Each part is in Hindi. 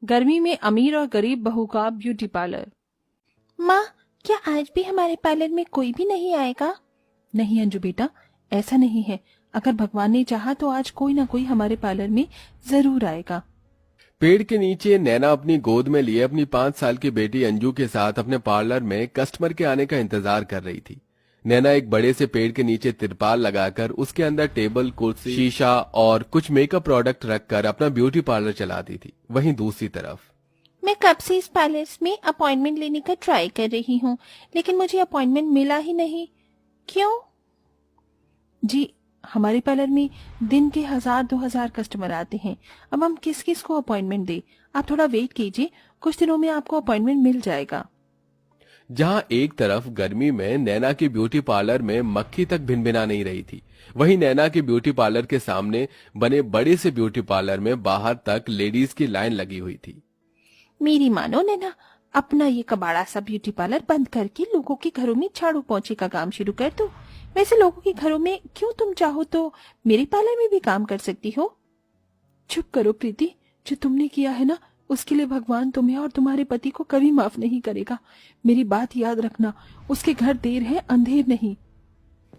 गर्मी में अमीर और गरीब बहू का ब्यूटी पार्लर। माँ, क्या आज भी हमारे पार्लर में कोई भी नहीं आएगा? नहीं अंजू बेटा, ऐसा नहीं है। अगर भगवान ने चाहा तो आज कोई ना कोई हमारे पार्लर में जरूर आएगा। पेड़ के नीचे नैना अपनी गोद में लिए अपनी 5 साल की बेटी अंजू के साथ अपने पार्लर में कस्टमर के आने का इंतजार कर रही थी। नैना एक बड़े से पेड़ के नीचे तिरपाल लगाकर उसके अंदर टेबल, कुर्सी, शीशा और कुछ मेकअप प्रोडक्ट रखकर अपना ब्यूटी पार्लर चलाती थी। वहीं दूसरी तरफ मैं कब से इस पार्लर में अपॉइंटमेंट लेने का ट्राई कर रही हूँ, लेकिन मुझे अपॉइंटमेंट मिला ही नहीं। क्यों? जी, हमारे पार्लर में दिन के 1000-2000 कस्टमर आते हैं। अब हम किस किस को अपॉइंटमेंट दें? आप थोड़ा वेट कीजिए, कुछ दिनों में आपको अपॉइंटमेंट मिल जाएगा। जहां एक तरफ गर्मी में नैना की ब्यूटी पार्लर में मक्खी तक भिनभिना नहीं रही थी, वहीं नैना के ब्यूटी पार्लर के सामने बने बड़े से ब्यूटी पार्लर में बाहर तक लेडीज की लाइन लगी हुई थी। मेरी मानो नैना, अपना ये कबाड़ा सा ब्यूटी पार्लर बंद करके लोगों के घरों में झाड़ू पोंछे का काम शुरू कर दो। वैसे लोगों के घरों में क्यों, तुम चाहो तो मेरे पार्लर में भी काम कर सकती हो। चुप करो प्रीति, जो तुमने किया है ना, उसके लिए भगवान तुम्हें और तुम्हारे पति को कभी माफ नहीं करेगा। मेरी बात याद रखना, उसके घर देर है अंधेर नहीं।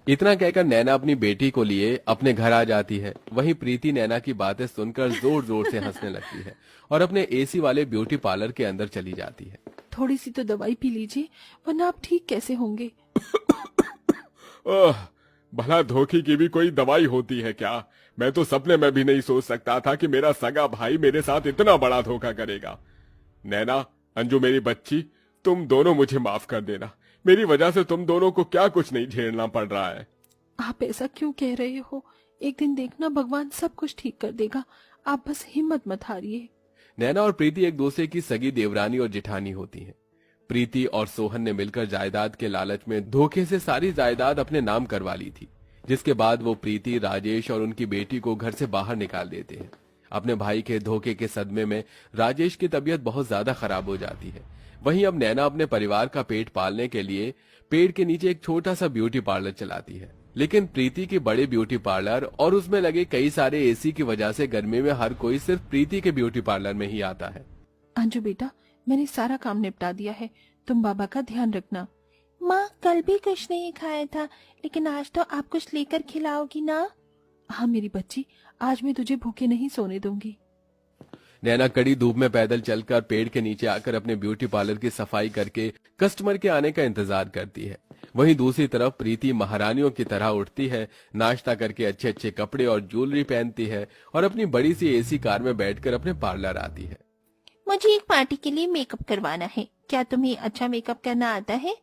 इतना कहकर नैना अपनी बेटी को लिए अपने घर आ जाती है। वहीं प्रीति नैना की बातें सुनकर जोर जोर से हंसने लगती है और अपने एसी वाले ब्यूटी पार्लर के अंदर चली जाती है। थोड़ी सी तो दवाई पी लीजिए, वरना आप ठीक कैसे होंगे? भला धोखे की भी कोई दवाई होती है क्या? मैं तो सपने में भी नहीं सोच सकता था कि मेरा सगा भाई मेरे साथ इतना बड़ा धोखा करेगा। नैना, अंजू मेरी बच्ची, तुम दोनों मुझे माफ कर देना। मेरी वजह से तुम दोनों को क्या कुछ नहीं झेलना पड़ रहा है। आप ऐसा क्यों कह रहे हो? एक दिन देखना, भगवान सब कुछ ठीक कर देगा। आप बस हिम्मत मत हारिए। नैना और प्रीति एक दूसरे की सगी देवरानी और जेठानी होती हैं। प्रीति और सोहन ने मिलकर जायदाद के लालच में धोखे से सारी जायदाद अपने नाम करवा ली थी, जिसके बाद वो प्रीति, राजेश और उनकी बेटी को घर से बाहर निकाल देते हैं। अपने भाई के धोखे के सदमे में राजेश की तबीयत बहुत ज्यादा खराब हो जाती है। वहीं अब नैना अपने परिवार का पेट पालने के लिए पेड़ के नीचे एक छोटा सा ब्यूटी पार्लर चलाती है, लेकिन प्रीति के बड़े ब्यूटी पार्लर और उसमें लगे कई सारे एसी की वजह से गर्मी में हर कोई सिर्फ प्रीति के ब्यूटी पार्लर में ही आता है। अंजू बेटा, मैंने सारा काम निपटा दिया है, तुम बाबा का ध्यान रखना। माँ, कल भी कुछ नहीं खाया था, लेकिन आज तो आप कुछ लेकर खिलाओगी ना? हाँ मेरी बच्ची, आज मैं तुझे भूखे नहीं सोने दूंगी। नैना कड़ी धूप में पैदल चलकर पेड़ के नीचे आकर अपने ब्यूटी पार्लर की सफाई करके कस्टमर के आने का इंतजार करती है। वहीं दूसरी तरफ प्रीति महारानियों की तरह उठती है, नाश्ता करके अच्छे अच्छे कपड़े और ज्वेलरी पहनती है और अपनी बड़ी सी एसी कार में बैठकर अपने पार्लर आती है। मुझे एक पार्टी के लिए मेकअप करवाना है। क्या तुम्हें अच्छा मेकअप करना आता है?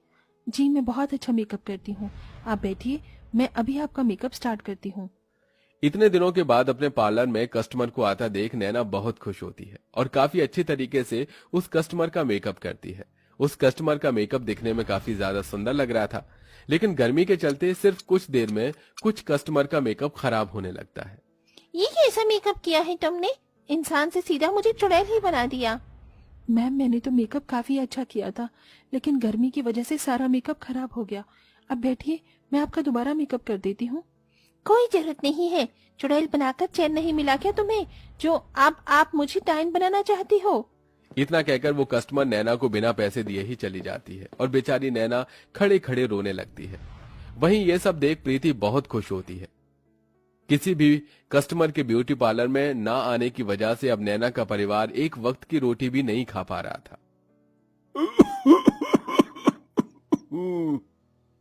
जी, मैं बहुत अच्छा मेकअप करती हूँ। आप बैठिए, मैं अभी आपका मेकअप स्टार्ट करती हूँ। इतने दिनों के बाद अपने पार्लर में कस्टमर को आता देख नैना बहुत खुश होती है और काफी अच्छी तरीके से उस कस्टमर का मेकअप करती है। उस कस्टमर का मेकअप दिखने में काफी ज्यादा सुंदर लग रहा था, लेकिन गर्मी के चलते सिर्फ कुछ देर में कुछ कस्टमर का मेकअप खराब होने लगता है। ये कैसा मेकअप किया है तुमने? इंसान से सीधा मुझे चुड़ैल ही बना दिया। मैम, मैंने तो मेकअप काफी अच्छा किया था, लेकिन गर्मी की वजह से सारा मेकअप खराब हो गया। अब बैठिए, मैं आपका दोबारा मेकअप कर देती हूँ। कोई जरूरत नहीं है। चुड़ैल बनाकर चैन नहीं मिला क्या तुम्हें, जो आप मुझे डायन बनाना चाहती हो? इतना कहकर वो कस्टमर नैना को बिना पैसे दिए ही चली जाती है और बेचारी नैना खड़े खड़े रोने लगती है। वहीं ये सब देख प्रीति बहुत खुश होती है। किसी भी कस्टमर के ब्यूटी पार्लर में ना आने की वजह से अब नैना का परिवार एक वक्त की रोटी भी नहीं खा पा रहा था।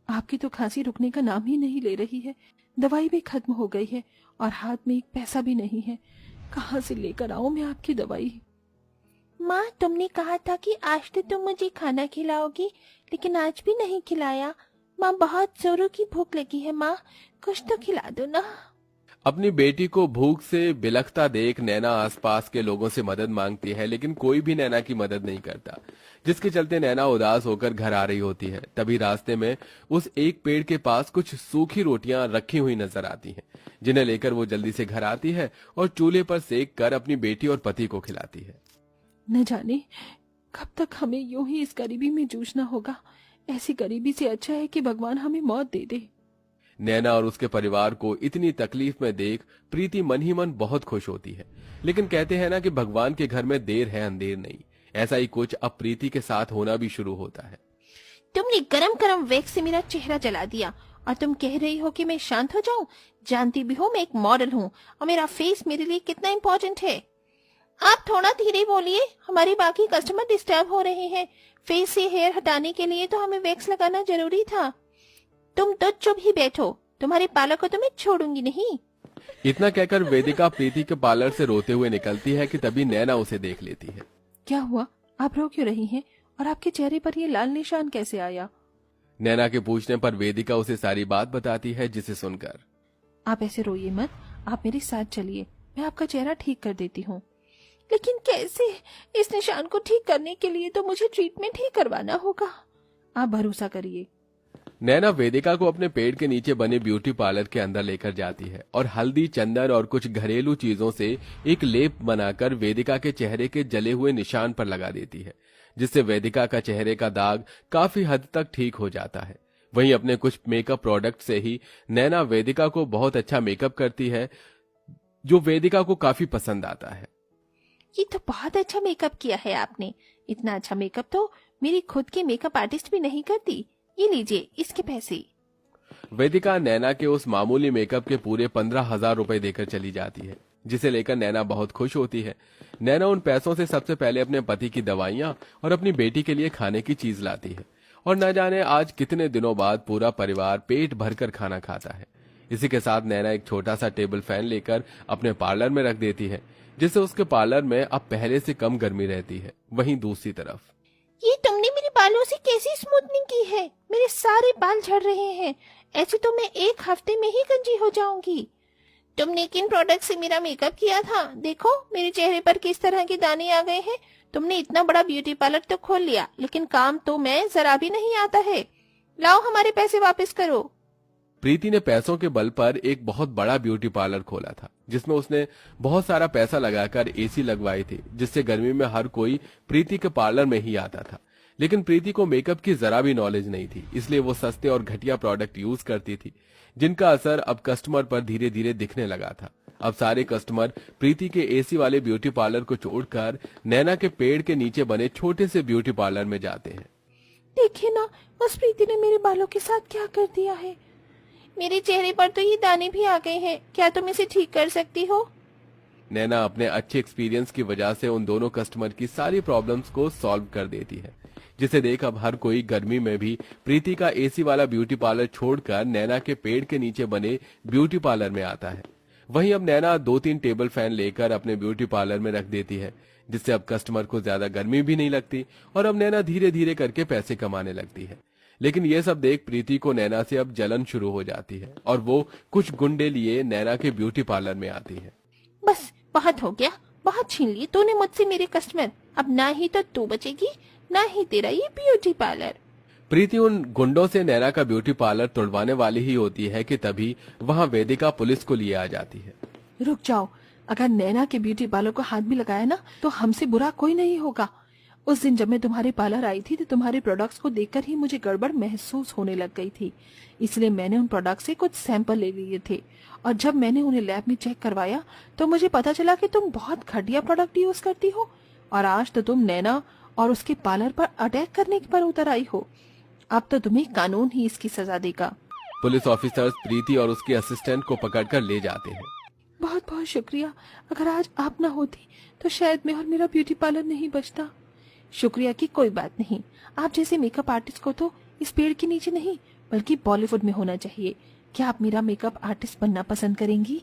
आपकी तो खांसी रुकने का नाम ही नहीं ले रही है। दवाई भी खत्म हो गई है और हाथ में एक पैसा भी नहीं है। कहाँ से लेकर आऊं मैं आपकी दवाई? माँ, तुमने कहा था कि आज तो तुम मुझे खाना खिलाओगी, लेकिन आज भी नहीं खिलाया। माँ, बहुत जोरों की भूख लगी है। माँ, कुछ तो खिला दो ना। अपनी बेटी को भूख से बिलखता देख नैना आसपास के लोगों से मदद मांगती है, लेकिन कोई भी नैना की मदद नहीं करता, जिसके चलते नैना उदास होकर घर आ रही होती है। तभी रास्ते में उस एक पेड़ के पास कुछ सूखी रोटियां रखी हुई नजर आती हैं, जिन्हें लेकर वो जल्दी से घर आती है और चूल्हे पर सेक कर अपनी बेटी और पति को खिलाती है। न जाने कब तक हमें यूं ही इस गरीबी में जूझना होगा। ऐसी गरीबी से अच्छा है कि भगवान हमें मौत दे दे। नैना और उसके परिवार को इतनी तकलीफ में देख प्रीति मन ही मन बहुत खुश होती है। लेकिन कहते हैं ना कि भगवान के घर में देर है अंधेर नहीं। ऐसा ही कुछ अब प्रीति के साथ होना भी शुरू होता है। तुमने गरम गरम वैक्स से मेरा चेहरा जला दिया और तुम कह रही हो कि मैं शांत हो जाऊं? जानती भी हो मैं एक मॉडल हूँ और मेरा फेस मेरे लिए कितना इम्पोर्टेंट है। आप थोड़ा धीरे बोलिए, हमारे बाकी कस्टमर डिस्टर्ब हो रहे हैं। फेस से हेयर हटाने के लिए तो हमें वैक्स लगाना जरूरी था। तुम तो चुप ही बैठो, तुम्हारे पार्लर को तो मैं छोड़ूंगी नहीं। इतना कहकर वेदिका प्रीति के पार्लर से रोते हुए निकलती है कि तभी नैना उसे देख लेती है। क्या हुआ, आप रो क्यों रही हैं और आपके चेहरे पर ये लाल निशान कैसे आया? नैना के पूछने पर वेदिका उसे सारी बात बताती है, जिसे सुनकर आप ऐसे रोइए मत, आप मेरे साथ चलिए, मैं आपका चेहरा ठीक कर देती हूँ। लेकिन कैसे? इस निशान को ठीक करने के लिए तो मुझे ट्रीटमेंट ही करवाना होगा। आप भरोसा करिए। नैना वेदिका को अपने पेड़ के नीचे बने ब्यूटी पार्लर के अंदर लेकर जाती है और हल्दी, चंदन और कुछ घरेलू चीजों से एक लेप बनाकर वेदिका के चेहरे के जले हुए निशान पर लगा देती है, जिससे वेदिका का चेहरे का दाग काफी हद तक ठीक हो जाता है। वहीं अपने कुछ मेकअप प्रोडक्ट से ही नैना वेदिका को बहुत अच्छा मेकअप करती है, जो वेदिका को काफी पसंद आता है। ये तो बहुत अच्छा मेकअप किया है आपने। इतना अच्छा मेकअप तो मेरी खुद की मेकअप आर्टिस्ट भी नहीं करती। ये लीजिए इसके पैसे। वेदिका नैना के उस मामूली मेकअप के पूरे 15,000 रुपए देकर चली जाती है, जिसे लेकर नैना बहुत खुश होती है। नैना उन पैसों से सबसे पहले अपने पति की दवाइयां और अपनी बेटी के लिए खाने की चीज लाती है और न जाने आज कितने दिनों बाद पूरा परिवार पेट भरकर खाना खाता है। इसी के साथ नैना एक छोटा सा टेबल फैन लेकर अपने पार्लर में रख देती है, जिससे उसके पार्लर में अब पहले से कम गर्मी रहती है। वहीं दूसरी तरफ ये तुमने मेरे बालों से कैसी स्मूथनिंग की है? मेरे सारे बाल झड़ रहे हैं। ऐसे तो मैं एक हफ्ते में ही गंजी हो जाऊंगी। तुमने किन प्रोडक्ट से मेरा मेकअप किया था? देखो मेरे चेहरे पर किस तरह के दाने आ गए हैं। तुमने इतना बड़ा ब्यूटी पार्लर तो खोल लिया, लेकिन काम तो मैं जरा भी नहीं आता है। लाओ हमारे पैसे वापस करो। प्रीति ने पैसों के बल पर एक बहुत बड़ा ब्यूटी पार्लर खोला था, जिसमें उसने बहुत सारा पैसा लगाकर एसी लगवाई थी, जिससे गर्मी में हर कोई प्रीति के पार्लर में ही आता था। लेकिन प्रीति को मेकअप की जरा भी नॉलेज नहीं थी, इसलिए वो सस्ते और घटिया प्रोडक्ट यूज करती थी, जिनका असर अब कस्टमर पर धीरे धीरे दिखने लगा था। अब सारे कस्टमर प्रीति के एसी वाले ब्यूटी पार्लर को छोड़कर नैना के पेड़ के नीचे बने छोटे से ब्यूटी पार्लर में जाते हैं। देखिए ना, उस प्रीति ने मेरे बालों के साथ क्या कर दिया है। मेरे चेहरे पर तो ये दाने भी आ गए हैं। क्या तुम इसे ठीक कर सकती हो? नैना अपने अच्छे एक्सपीरियंस की वजह से उन दोनों कस्टमर की सारी प्रॉब्लम्स को सॉल्व कर देती है, जिसे देख अब हर कोई गर्मी में भी प्रीति का एसी वाला ब्यूटी पार्लर छोड़कर नैना के पेड़ के नीचे बने ब्यूटी पार्लर में आता है। वहीं अब नैना 2-3 टेबल फैन लेकर अपने ब्यूटी पार्लर में रख देती है, जिससे अब कस्टमर को ज्यादा गर्मी भी नहीं लगती और अब नैना धीरे धीरे करके पैसे कमाने लगती है। लेकिन ये सब देख प्रीति को नैना से अब जलन शुरू हो जाती है और वो कुछ गुंडे लिए नैना के ब्यूटी पार्लर में आती है। बस बहुत हो गया, बहुत छीन लिए तूने मुझसे मेरे कस्टमर। अब ना ही तो तू बचेगी, ना ही तेरा ये ब्यूटी पार्लर। प्रीति उन गुंडों से नैना का ब्यूटी पार्लर तोड़वाने वाली ही होती है कि तभी वहां वेदिका पुलिस को लिए आ जाती है। रुक जाओ, अगर नैना के ब्यूटी पार्लर को हाथ भी लगाया ना तो हमसे बुरा कोई नहीं होगा। उस दिन जब मैं तुम्हारे पार्लर आई थी तो तुम्हारे प्रोडक्ट्स को देखकर ही मुझे गड़बड़ महसूस होने लग गई थी, इसलिए मैंने उन प्रोडक्ट से कुछ सैंपल ले लिए थे और जब मैंने उन्हें लैब में चेक करवाया तो मुझे पता चला कि तुम बहुत घटिया प्रोडक्ट यूज करती हो और आज तो तुम नैना और उसके पार्लर पर अटैक करने पर उतर आई हो। अब तो तुम्हें कानून ही इसकी सजा देगा। पुलिस ऑफिसर्स प्रीति और उसके असिस्टेंट को पकड़कर ले जाते हैं। बहुत बहुत शुक्रिया, अगर आज आप न होती तो शायद मैं और मेरा ब्यूटी पार्लर नहीं बचता। शुक्रिया की कोई बात नहीं। आप जैसे मेकअप आर्टिस्ट को तो इस पेड़ के नीचे नहीं बल्कि बॉलीवुड में होना चाहिए। क्या आप मेरा मेकअप आर्टिस्ट बनना पसंद करेंगी?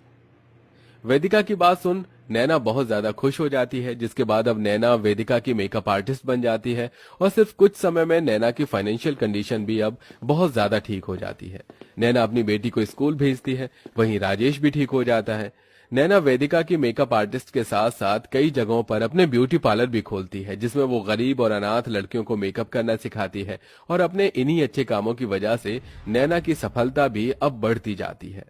वेदिका की बात सुन नैना बहुत ज्यादा खुश हो जाती है, जिसके बाद अब नैना वेदिका की मेकअप आर्टिस्ट बन जाती है और सिर्फ कुछ समय में नैना की फाइनेंशियल कंडीशन भी अब बहुत ज्यादा ठीक हो जाती है। नैना अपनी बेटी को स्कूल भेजती है, वहीं राजेश भी ठीक हो जाता है। नैना वेदिका की मेकअप आर्टिस्ट के साथ साथ कई जगहों पर अपने ब्यूटी पार्लर भी खोलती है, जिसमें वो गरीब और अनाथ लड़कियों को मेकअप करना सिखाती है और अपने इन्हीं अच्छे कामों की वजह से नैना की सफलता भी अब बढ़ती जाती है।